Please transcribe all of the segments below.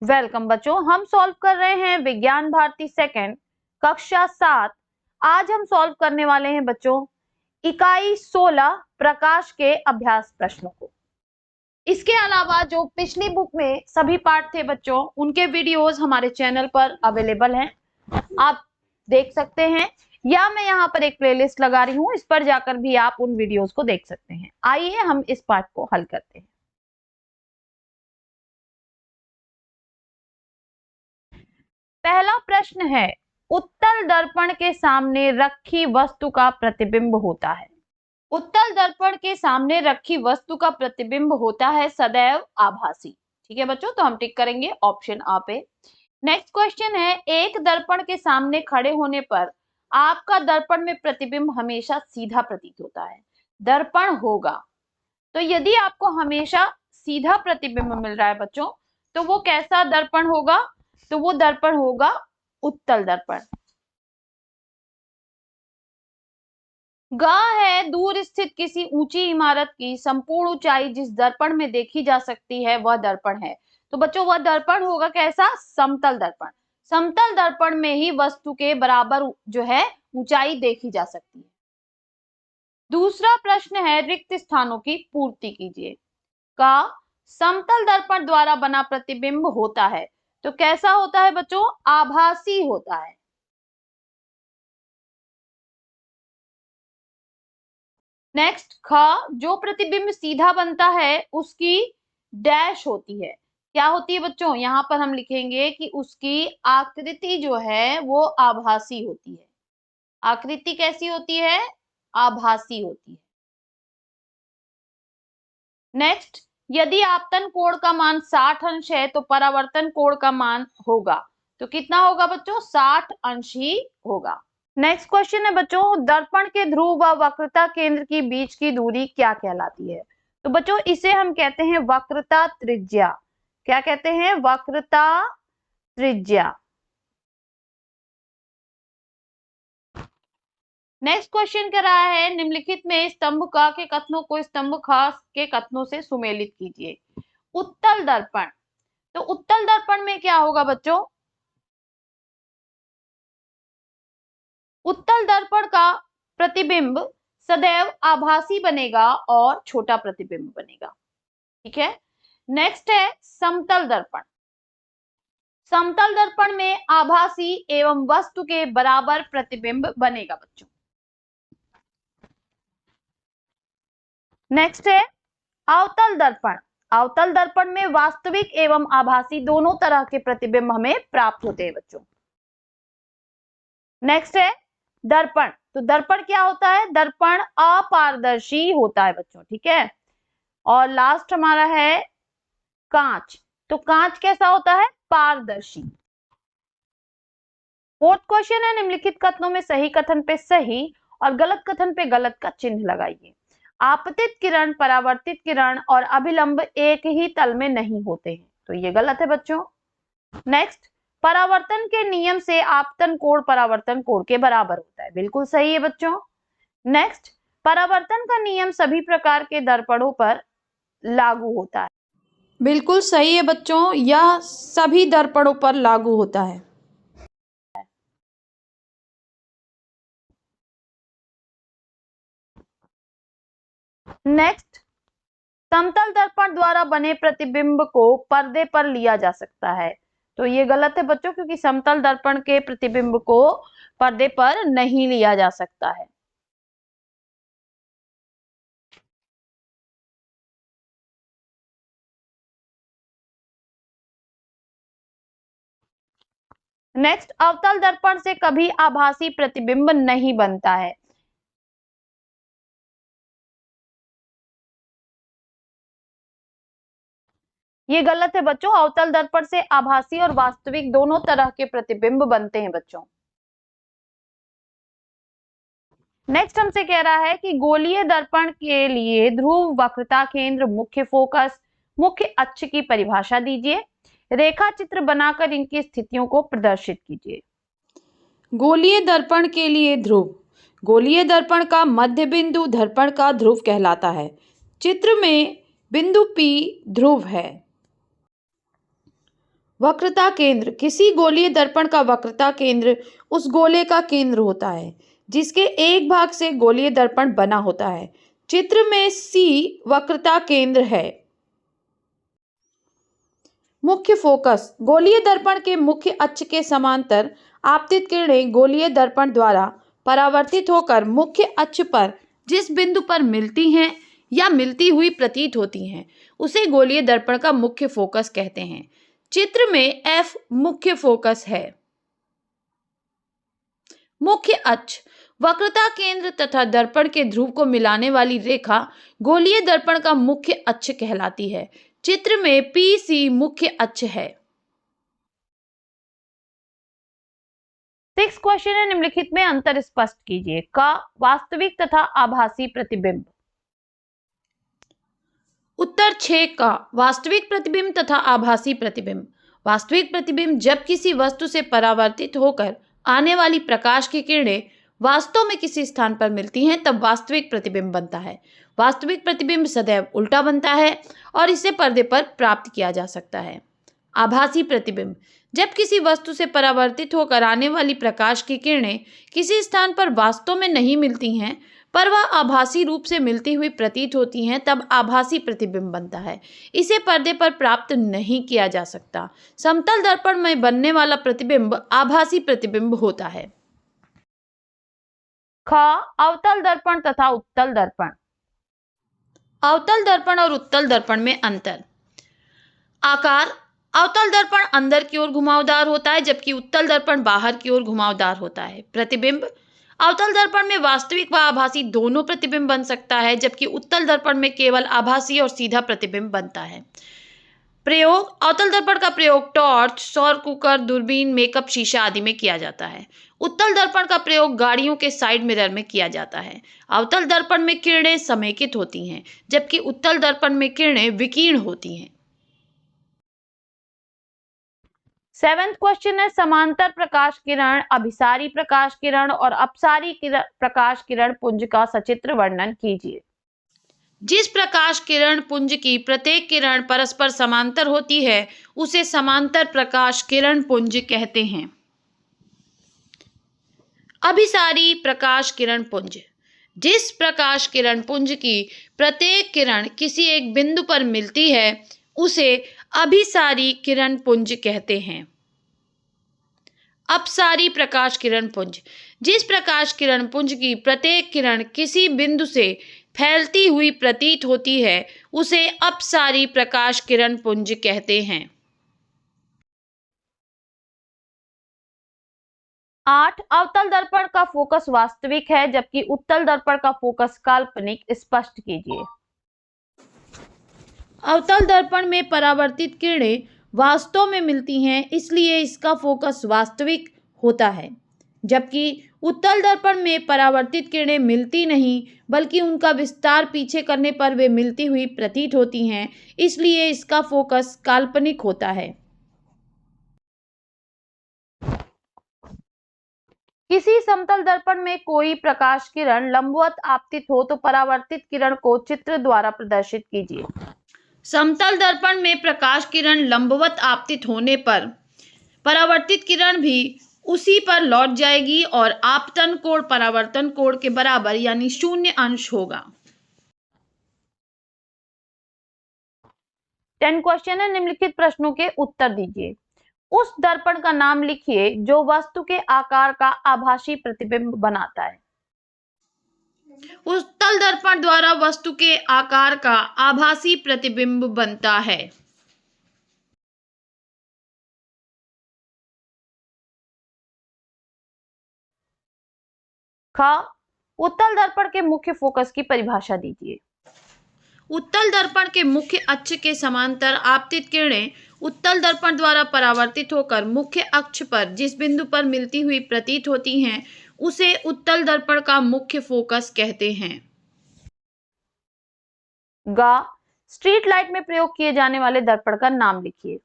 Welcome बच्चों, हम solve कर रहे हैं विज्ञान भारती सेकंड कक्षा 7। आज हम सॉल्व करने वाले हैं बच्चों इकाई 16 प्रकाश के अभ्यास प्रश्नों को। इसके अलावा जो पिछली बुक में सभी पार्ट थे बच्चों, उनके वीडियोस हमारे चैनल पर अवेलेबल हैं, आप देख सकते हैं, या मैं यहाँ पर एक प्लेलिस्ट लगा रही हूँ, इस पर जाकर भी आप उन वीडियोस को देख सकते हैं। आइए हम इस पार्ट को हल करते हैं। पहला प्रश्न है, उत्तल दर्पण के सामने रखी वस्तु का प्रतिबिंब होता है। उत्तल दर्पण के सामने रखी वस्तु का प्रतिबिंब होता है सदैव आभासी। ठीक है बच्चों, तो हम टिक करेंगे ऑप्शन आ पे। नेक्स्ट क्वेश्चन है, एक दर्पण के सामने खड़े होने पर आपका दर्पण में प्रतिबिंब हमेशा सीधा प्रतीत होता है। दर्पण होगा, तो यदि आपको हमेशा सीधा प्रतिबिंब मिल रहा है बच्चों, तो वो कैसा दर्पण होगा? तो वो दर्पण होगा उत्तल दर्पण। ग है, दूर स्थित किसी ऊंची इमारत की संपूर्ण ऊंचाई जिस दर्पण में देखी जा सकती है वह दर्पण है। तो बच्चों वह दर्पण होगा कैसा? समतल दर्पण। समतल दर्पण में ही वस्तु के बराबर जो है ऊंचाई देखी जा सकती है। दूसरा प्रश्न है, रिक्त स्थानों की पूर्ति कीजिए। का समतल दर्पण द्वारा बना प्रतिबिंब होता है, तो कैसा होता है बच्चों? आभासी होता है। नेक्स्ट ख, जो प्रतिबिंब सीधा बनता है उसकी डैश होती है। क्या होती है बच्चों? यहां पर हम लिखेंगे कि उसकी आकृति जो है वो आभासी होती है। आकृति कैसी होती है? आभासी होती है। नेक्स्ट, यदि आपतन कोण का मान 60 अंश है तो परावर्तन कोण का मान होगा, तो कितना होगा बच्चों? 60 अंश ही होगा। नेक्स्ट क्वेश्चन है बच्चों, दर्पण के ध्रुव व वक्रता केंद्र की बीच की दूरी क्या कहलाती है? तो बच्चों इसे हम कहते हैं वक्रता त्रिज्या। क्या कहते हैं? वक्रता त्रिज्या। नेक्स्ट क्वेश्चन कह रहा है, निम्नलिखित में स्तंभ क के कथनों को स्तंभ ख के कथनों से सुमेलित कीजिए। उत्तल दर्पण, तो उत्तल दर्पण में क्या होगा बच्चों? उत्तल दर्पण का प्रतिबिंब सदैव आभासी बनेगा और छोटा प्रतिबिंब बनेगा। ठीक है। नेक्स्ट है समतल दर्पण। समतल दर्पण में आभासी एवं वस्तु के बराबर प्रतिबिंब बनेगा बच्चों। नेक्स्ट है अवतल दर्पण। अवतल दर्पण में वास्तविक एवं आभासी दोनों तरह के प्रतिबिंब हमें प्राप्त होते हैं बच्चों। नेक्स्ट है दर्पण। तो दर्पण क्या होता है? दर्पण अपारदर्शी होता है बच्चों। ठीक है। और लास्ट हमारा है कांच। तो कांच कैसा होता है? पारदर्शी। फोर्थ क्वेश्चन है, निम्नलिखित कथनों में सही कथन पे सही और गलत कथन पे गलत का चिन्ह लगाइए। आपतित किरण, परावर्तित किरण और अभिलंब एक ही तल में नहीं होते हैं, तो ये गलत है बच्चों। नेक्स्ट, परावर्तन के नियम से आपतन कोण परावर्तन कोण के बराबर होता है, बिल्कुल सही है बच्चों। नेक्स्ट, परावर्तन का नियम सभी प्रकार के दर्पणों पर लागू होता है, बिल्कुल सही है बच्चों, यह सभी दर्पणों पर लागू होता है। नेक्स्ट, समतल दर्पण द्वारा बने प्रतिबिंब को पर्दे पर लिया जा सकता है, तो ये गलत है बच्चों, क्योंकि समतल दर्पण के प्रतिबिंब को पर्दे पर नहीं लिया जा सकता है। नेक्स्ट, अवतल दर्पण से कभी आभासी प्रतिबिंब नहीं बनता है। ये गलत है बच्चों, अवतल दर्पण से आभासी और वास्तविक दोनों तरह के प्रतिबिंब बनते हैं बच्चों। नेक्स्ट हमसे कह रहा है कि गोलीय दर्पण के लिए ध्रुव, वक्रता केंद्र, मुख्य फोकस, मुख्य अक्ष की परिभाषा दीजिए। रेखा चित्र बनाकर इनकी स्थितियों को प्रदर्शित कीजिए। गोलीय दर्पण के लिए ध्रुव। गोलीय दर्पण का मध्य बिंदु दर्पण का ध्रुव कहलाता है। चित्र में बिंदु P ध्रुव है। वक्रता केंद्र, किसी गोलीय दर्पण का वक्रता केंद्र उस गोले का केंद्र होता है जिसके एक भाग से गोलीय दर्पण बना होता है। चित्र में सी वक्रता केंद्र है। मुख्य फोकस, गोलीय दर्पण के मुख्य अक्ष के समांतर आपतित किरणें गोलीय दर्पण द्वारा परावर्तित होकर मुख्य अक्ष पर जिस बिंदु पर मिलती हैं या मिलती हुई प्रतीत होती हैं उसे गोलीय दर्पण का मुख्य फोकस कहते हैं। चित्र में F मुख्य फोकस है। मुख्य अक्ष, वक्रता केंद्र तथा दर्पण के ध्रुव को मिलाने वाली रेखा गोलीय दर्पण का मुख्य अक्ष कहलाती है। चित्र में PC मुख्य अक्ष है। 6 क्वेश्चन है, निम्नलिखित में अंतर स्पष्ट कीजिए। का वास्तविक तथा आभासी प्रतिबिंब। उत्तर 6 का वास्तविक प्रतिबिंब तथा आभासी प्रतिबिंब। वास्तविक प्रतिबिंब जब किसी वस्तु से परावर्तित होकर आने वाली प्रकाश की किरणें वास्तव में किसी स्थान पर मिलती हैं तब वास्तविक प्रतिबिंब बनता है। वास्तविक प्रतिबिंब सदैव उल्टा बनता है और इसे पर्दे पर प्राप्त किया जा सकता है। आभासी प्रतिबिंब जब किसी वस्तु से परावर्तित होकर आने वाली प्रकाश की किरणें किसी स्थान पर वास्तव में नहीं मिलती हैं पर वह आभासी रूप से मिलती हुई प्रतीत होती हैं तब आभासी प्रतिबिंब बनता है। इसे पर्दे पर प्राप्त नहीं किया जा सकता। समतल दर्पण में बनने वाला प्रतिबिंब आभासी प्रतिबिंब होता है। ख, अवतल दर्पण तथा उत्तल दर्पण। अवतल दर्पण और उत्तल दर्पण में अंतर। आकार, अवतल दर्पण अंदर की ओर घुमावदार होता है जबकि उत्तल दर्पण बाहर की ओर घुमावदार होता है। प्रतिबिंब, अवतल दर्पण में वास्तविक व आभासी दोनों प्रतिबिंब बन सकता है जबकि उत्तल दर्पण में केवल आभासी और सीधा प्रतिबिंब बनता है। प्रयोग, अवतल दर्पण का प्रयोग टॉर्च, सौर कुकर, दूरबीन, मेकअप शीशा आदि में किया जाता है। उत्तल दर्पण का प्रयोग गाड़ियों के साइड मिरर में किया जाता है। अवतल दर्पण में किरणें समेकित होती हैं जबकि उत्तल दर्पण में किरणें विकीर्ण होती हैं। 7th क्वेश्चन है, समांतर प्रकाश किरण, अभिसारी प्रकाश किरण और अपसारी प्रकाश किरण पुंज का सचित्र वर्णन कीजिए। जिस प्रकाश किरण पुंज की प्रत्येक किरण परस्पर समांतर होती है उसे समांतर प्रकाश किरण पुंज कहते हैं। अभिसारी प्रकाश किरण पुंज, जिस प्रकाश किरण पुंज की प्रत्येक किरण किसी एक बिंदु पर मिलती है उसे अभिसारी किरण पुंज कहते हैं। अपसारी प्रकाश किरण पुंज, जिस प्रकाश किरण पुंज की प्रत्येक किरण किसी बिंदु से फैलती हुई प्रतीत होती है उसे अपसारी प्रकाश किरण पुंज कहते हैं। 8, अवतल दर्पण का फोकस वास्तविक है जबकि उत्तल दर्पण का फोकस काल्पनिक, स्पष्ट कीजिए। अवतल दर्पण में परावर्तित किरणें वास्तव में मिलती हैं इसलिए इसका फोकस वास्तविक होता है जबकि उत्तल दर्पण में परावर्तित किरणें मिलती नहीं बल्कि उनका विस्तार पीछे करने पर वे मिलती हुई प्रतीत होती हैं इसलिए इसका फोकस काल्पनिक होता है। किसी समतल दर्पण में कोई प्रकाश किरण लंबवत आपतित हो तो परावर्तित किरण को चित्र द्वारा प्रदर्शित कीजिए। समतल दर्पण में प्रकाश किरण लंबवत आपतित होने पर परावर्तित किरण भी उसी पर लौट जाएगी और आपतन कोण परावर्तन कोण के बराबर यानी 0 अंश होगा। 10 क्वेश्चन है, निम्नलिखित प्रश्नों के उत्तर दीजिए। उस दर्पण का नाम लिखिए जो वस्तु के आकार का आभासी प्रतिबिंब बनाता है। उत्तल दर्पण द्वारा वस्तु के आकार का आभासी प्रतिबिंब बनता है। ख, उत्तल दर्पण के मुख्य फोकस की परिभाषा दीजिए। उत्तल दर्पण के मुख्य अक्ष के समांतर आपतित किरणें उत्तल दर्पण द्वारा परावर्तित होकर मुख्य अक्ष पर जिस बिंदु पर मिलती हुई प्रतीत होती हैं उसे उत्तल दर्पण का मुख्य फोकस कहते हैं। ग, स्ट्रीट लाइट में प्रयोग किए जाने वाले दर्पण का नाम लिखिए।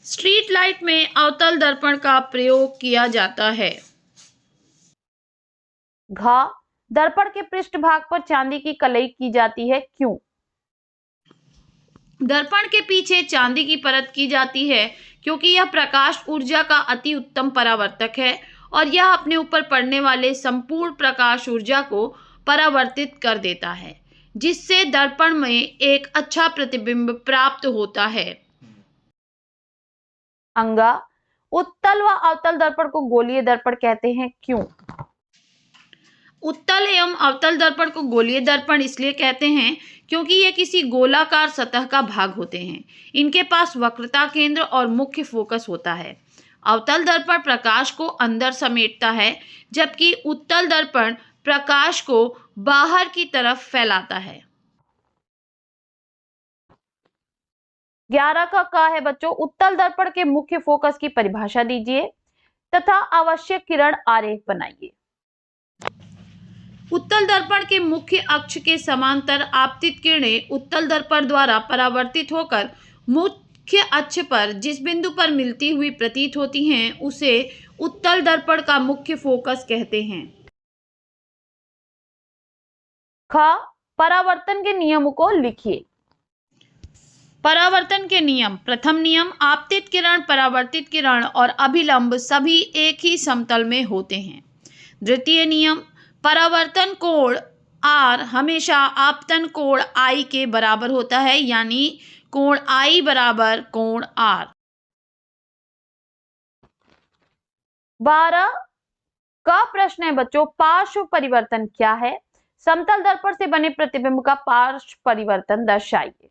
स्ट्रीट लाइट में अवतल दर्पण का प्रयोग किया जाता है। घ, दर्पण के पृष्ठभाग पर चांदी की कलई की जाती है, क्यों? दर्पण के पीछे चांदी की परत की जाती है क्योंकि यह प्रकाश ऊर्जा का अति उत्तम परावर्तक है और यह अपने ऊपर पड़ने वाले संपूर्ण प्रकाश ऊर्जा को परावर्तित कर देता है, जिससे दर्पण में एक अच्छा प्रतिबिंब प्राप्त होता है। अंगा, उत्तल व अवतल दर्पण को गोलीय दर्पण कहते हैं, क्यों? उत्तल एवं अवतल दर्पण को गोलीय दर्पण इसलिए कहते हैं क्योंकि ये किसी गोलाकार सतह का भाग होते हैं। इनके पास वक्रता केंद्र और मुख्य फोकस होता है। अवतल दर्पण प्रकाश को अंदर समेटता है, जबकि उत्तल दर्पण प्रकाश को बाहर की तरफ फैलाता है। 11 का है बच्चों, उत्तल दर्पण के मुख्य फोकस की परिभाषा दीजिए तथा आवश्यक किरण आरेख बनाइए। उत्तल दर्पण के मुख्य अक्ष के समांतर आपतित किरणें उत्तल दर्पण द्वारा परावर्तित होकर मुख्य अक्ष पर जिस बिंदु पर मिलती हुई प्रतीत होती हैं, उसे उत्तल दर्पण का मुख्य फोकस कहते हैं। ख, परावर्तन के नियमों को लिखिए। परावर्तन के नियम। प्रथम नियम, आपतित किरण, परावर्तित किरण और अभिलंब सभी एक ही समतल में होते हैं। द्वितीय नियम, परावर्तन कोण R हमेशा आपतन कोण I के बराबर होता है, यानी कोण I बराबर कोण R। 12 का प्रश्न है बच्चों, पार्श्व परिवर्तन क्या है? समतल दर्पण से बने प्रतिबिंब का पार्श्व परिवर्तन दर्शाइए।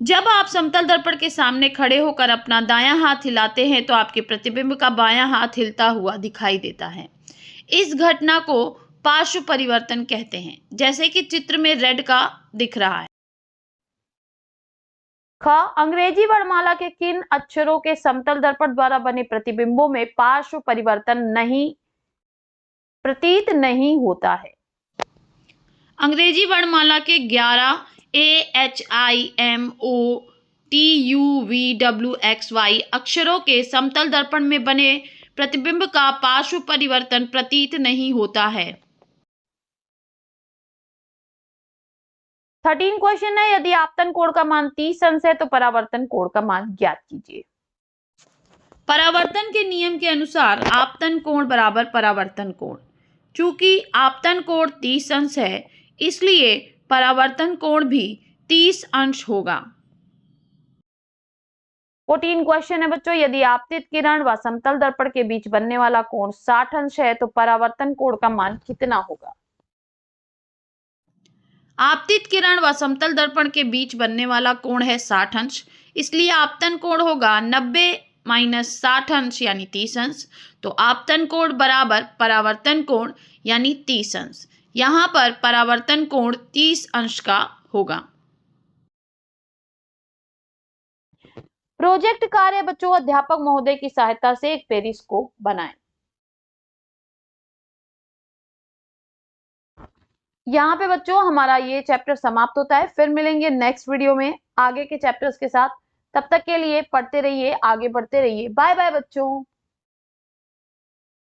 जब आप समतल दर्पण के सामने खड़े होकर अपना दायां हाथ हिलाते हैं तो आपके प्रतिबिंब का बायां हाथ हिलता हुआ दिखाई देता है। इस घटना को पार्श्व परिवर्तन कहते हैं, जैसे कि चित्र में रेड का दिख रहा है। ख, अंग्रेजी वर्णमाला के किन अक्षरों के समतल दर्पण द्वारा बने प्रतिबिंबों में पार्श्व परिवर्तन प्रतीत नहीं होता है? अंग्रेजी वर्णमाला के 11 AHIMOTUVWXY अक्षरों के समतल दर्पण में बने प्रतिबिंब का पार्श्व परिवर्तन प्रतीत नहीं होता है। 13 क्वेश्चन है, यदि आपतन कोण का मान 30 अंश है तो परावर्तन कोण का मान ज्ञात कीजिए। परावर्तन के नियम के अनुसार आपतन कोण बराबर परावर्तन कोण। चूंकि आपतन कोण 30 अंश है, इसलिए परावर्तन कोण भी 30 अंश होगा। 14 क्वेश्चन है बच्चों, यदि आपतित किरण व समतल दर्पण के बीच बनने वाला कोण 60 अंश है तो परावर्तन कोण का मान कितना होगा? आपतित किरण व समतल दर्पण के बीच बनने वाला कोण है 60 अंश, इसलिए आपतन कोण होगा 90 माइनस 60 अंश यानी 30 अंश। तो आपतन कोण बराबर परावर्तन कोण यानी 30 अंश। यहां पर परावर्तन कोण 30 अंश का होगा। प्रोजेक्ट कार्य बच्चों, अध्यापक महोदय की सहायता से एक पेरिस्कोप बनाएं। यहाँ पे बच्चों हमारा ये चैप्टर समाप्त होता है। फिर मिलेंगे नेक्स्ट वीडियो में आगे के चैप्टर्स के साथ। तब तक के लिए पढ़ते रहिए, आगे बढ़ते रहिए। बाय बाय बच्चों।